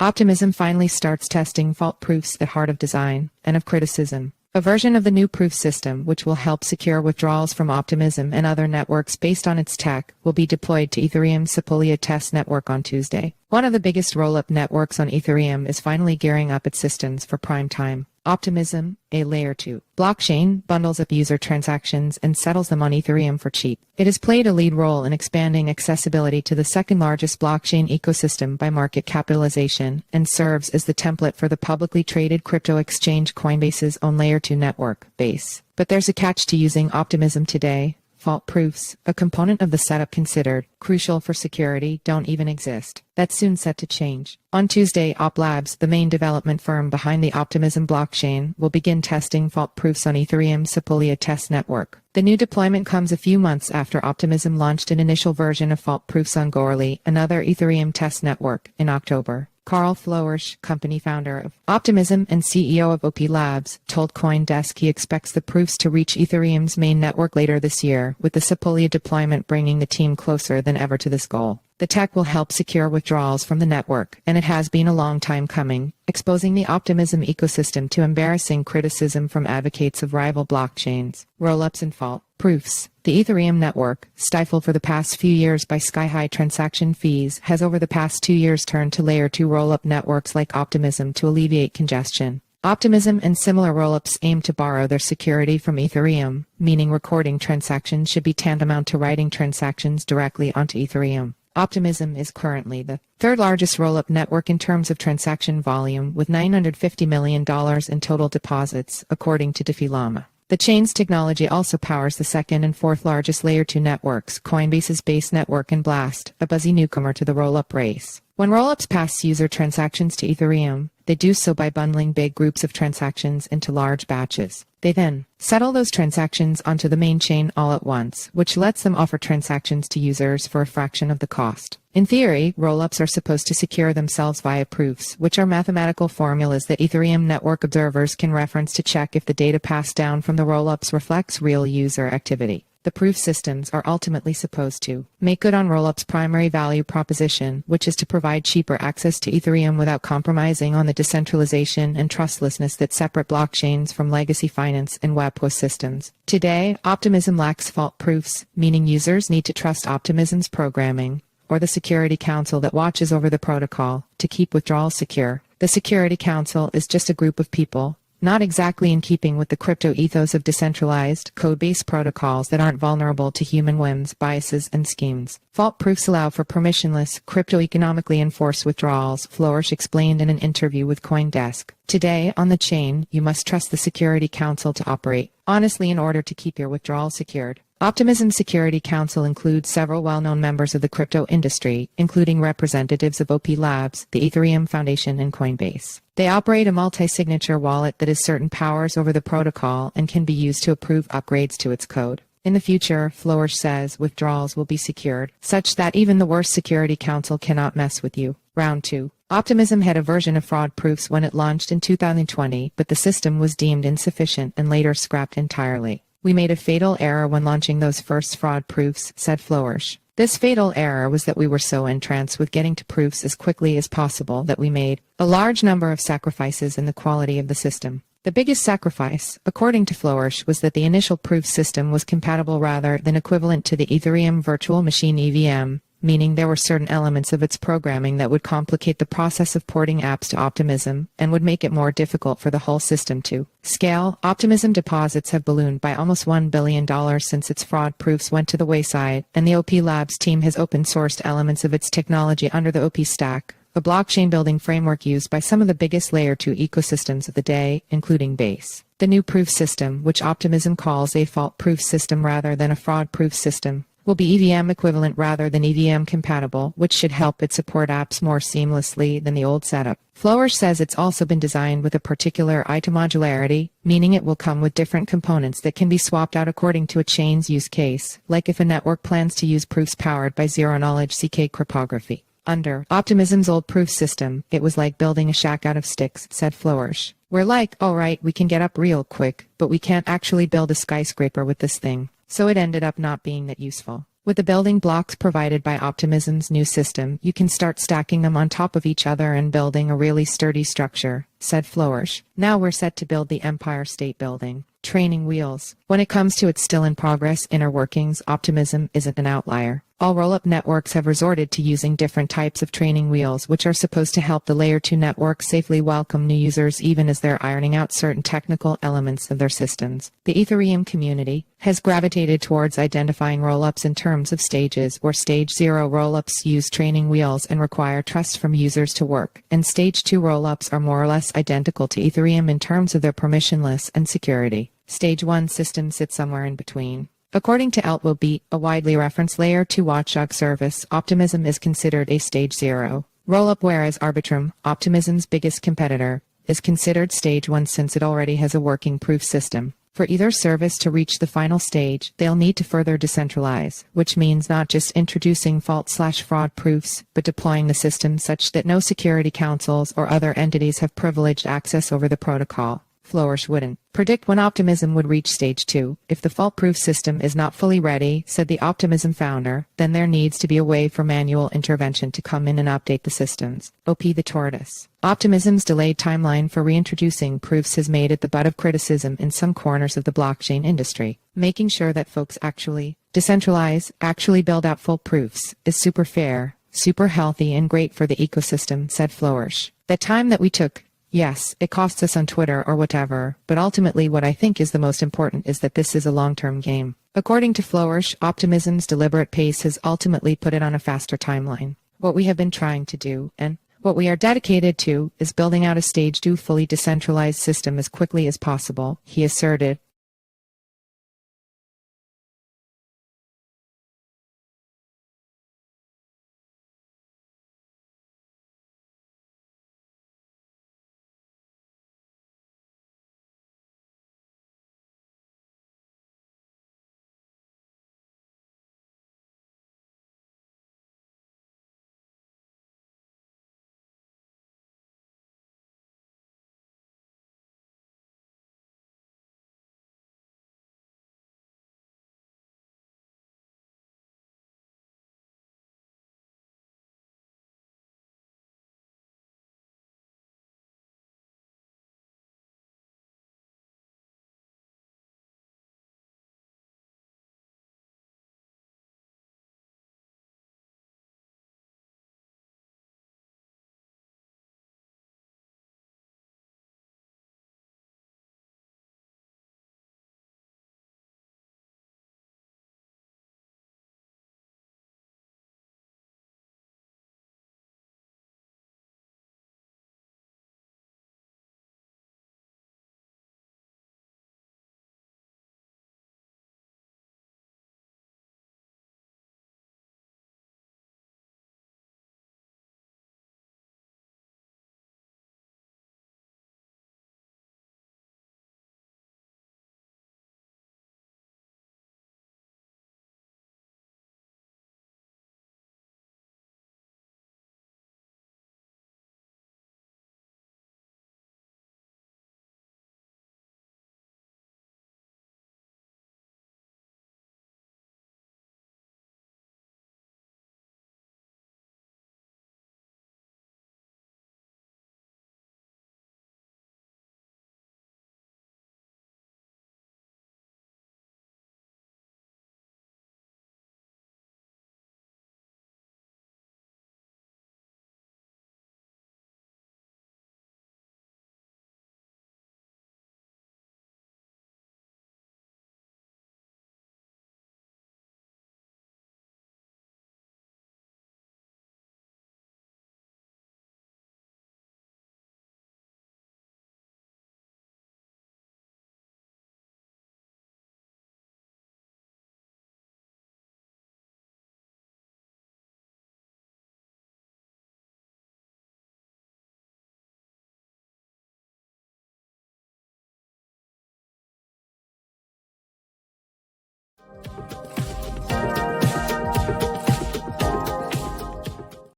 Optimism finally starts testing fault proofs at heart of design and of criticism. A version of the new proof system, which will help secure withdrawals from Optimism and other networks based on its tech, will be deployed to Ethereum's Sepolia test network on Tuesday. One of the biggest rollup networks on Ethereum is finally gearing up its systems for prime time. Optimism, a Layer 2 blockchain, bundles up user transactions and settles them on Ethereum for cheap. It has played a lead role in expanding accessibility to the second largest blockchain ecosystem by market capitalization and serves as the template for the publicly traded crypto exchange Coinbase's own Layer 2 network, Base. But there's a catch to using Optimism today. Fault proofs, a component of the setup considered crucial for security, don't even exist. That's soon set to change. On Tuesday, OpLabs, the main development firm behind the Optimism blockchain, will begin testing fault proofs on Ethereum's Sepolia test network. The new deployment comes a few months after Optimism launched an initial version of fault proofs on Goerli, another Ethereum test network, in October. Karl Floersch, company founder of Optimism and CEO of OP Labs, told CoinDesk he expects the proofs to reach Ethereum's main network later this year, with the Sepolia deployment bringing the team closer than ever to this goal. The tech will help secure withdrawals from the network, and it has been a long time coming, exposing the Optimism ecosystem to embarrassing criticism from advocates of rival blockchains. Rollups and fault proofs. The Ethereum network, stifled for the past few years by sky-high transaction fees, has over the past 2 years turned to Layer 2 rollup networks like Optimism to alleviate congestion. Optimism and similar rollups aim to borrow their security from Ethereum, meaning recording transactions should be tantamount to writing transactions directly onto Ethereum. Optimism is currently the third largest rollup network in terms of transaction volume, with $950 million in total deposits, according to DeFi Llama. The chain's technology also powers the second and fourth largest Layer 2 networks, Coinbase's Base network and Blast, a buzzy newcomer to the rollup race. When rollups pass user transactions to Ethereum, they do so by bundling big groups of transactions into large batches. They then settle those transactions onto the main chain all at once, which lets them offer transactions to users for a fraction of the cost. In theory, rollups are supposed to secure themselves via proofs, which are mathematical formulas that Ethereum network observers can reference to check if the data passed down from the rollups reflects real user activity. The proof systems are ultimately supposed to make good on rollups' primary value proposition, which is to provide cheaper access to Ethereum without compromising on the decentralization and trustlessness that separate blockchains from legacy finance and Web2 systems. Today, Optimism lacks fault proofs, meaning users need to trust Optimism's programming, or the Security Council that watches over the protocol, to keep withdrawals secure. The Security Council is just a group of people, not exactly in keeping with the crypto ethos of decentralized, code-based protocols that aren't vulnerable to human whims, biases, and schemes. Fault proofs allow for permissionless, crypto-economically enforced withdrawals, Floersch explained in an interview with CoinDesk. Today, on the chain, you must trust the Security Council to operate honestly in order to keep your withdrawal secured. Optimism Security Council includes several well-known members of the crypto industry, including representatives of OP Labs, the Ethereum Foundation, and Coinbase. They operate a multi-signature wallet that has certain powers over the protocol and can be used to approve upgrades to its code. In the future, Floersch says, withdrawals will be secured, such that even the worst Security Council cannot mess with you. Round 2. Optimism had a version of fraud proofs when it launched in 2020, but the system was deemed insufficient and later scrapped entirely. We made a fatal error when launching those first fraud proofs, said Floersch. This fatal error was that we were so entranced with getting to proofs as quickly as possible that we made a large number of sacrifices in the quality of the system. The biggest sacrifice, according to Floersch, was that the initial proof system was compatible rather than equivalent to the Ethereum Virtual Machine EVM, meaning there were certain elements of its programming that would complicate the process of porting apps to Optimism and would make it more difficult for the whole system to scale. Optimism deposits have ballooned by almost $1 billion since its fraud proofs went to the wayside, and the OP Labs team has open-sourced elements of its technology under the OP Stack, a blockchain building framework used by some of the biggest Layer 2 ecosystems of the day, including Base. The new proof system, which Optimism calls a fault proof system rather than a fraud proof system, will be EVM equivalent rather than EVM compatible, which should help it support apps more seamlessly than the old setup. Floersch says it's also been designed with a particular eye to modularity, meaning it will come with different components that can be swapped out according to a chain's use case, like if a network plans to use proofs powered by zero-knowledge CK cryptography. Under Optimism's old proof system, it was like building a shack out of sticks, said Floersch. We're like, alright, we can get up real quick, but we can't actually build a skyscraper with this thing. So it ended up not being that useful. With the building blocks provided by Optimism's new system, you can start stacking them on top of each other and building a really sturdy structure, said Floersch. Now we're set to build the Empire State Building. Training wheels. When it comes to its still in progress inner workings, Optimism isn't an outlier. All rollup networks have resorted to using different types of training wheels, which are supposed to help the Layer 2 network safely welcome new users even as they're ironing out certain technical elements of their systems. The Ethereum community has gravitated towards identifying rollups in terms of stages, where Stage 0 rollups use training wheels and require trust from users to work, and Stage 2 rollups are more or less identical to Ethereum in terms of their permissionless and security. Stage 1 system sits somewhere in between. According to Altwobit, a widely referenced Layer 2 watchdog service, Optimism is considered a Stage 0 rollup, whereas Arbitrum, Optimism's biggest competitor, is considered Stage 1 since it already has a working proof system. For either service to reach the final stage, they'll need to further decentralize, which means not just introducing fault/fraud proofs, but deploying the system such that no security councils or other entities have privileged access over the protocol. Floersch wouldn't predict when Optimism would reach Stage 2. If the fault-proof system is not fully ready, said the Optimism founder, then there needs to be a way for manual intervention to come in and update the systems. OP the tortoise. Optimism's delayed timeline for reintroducing proofs has made it the butt of criticism in some corners of the blockchain industry. Making sure that folks actually decentralize, actually build out full proofs, is super fair, super healthy and great for the ecosystem, said Floersch. The time that we took, yes, it costs us on Twitter or whatever, but ultimately what I think is the most important is that this is a long-term game. According to Floersch, Optimism's deliberate pace has ultimately put it on a faster timeline. What we have been trying to do, and what we are dedicated to, is building out a Stage 2 fully decentralized system as quickly as possible, he asserted.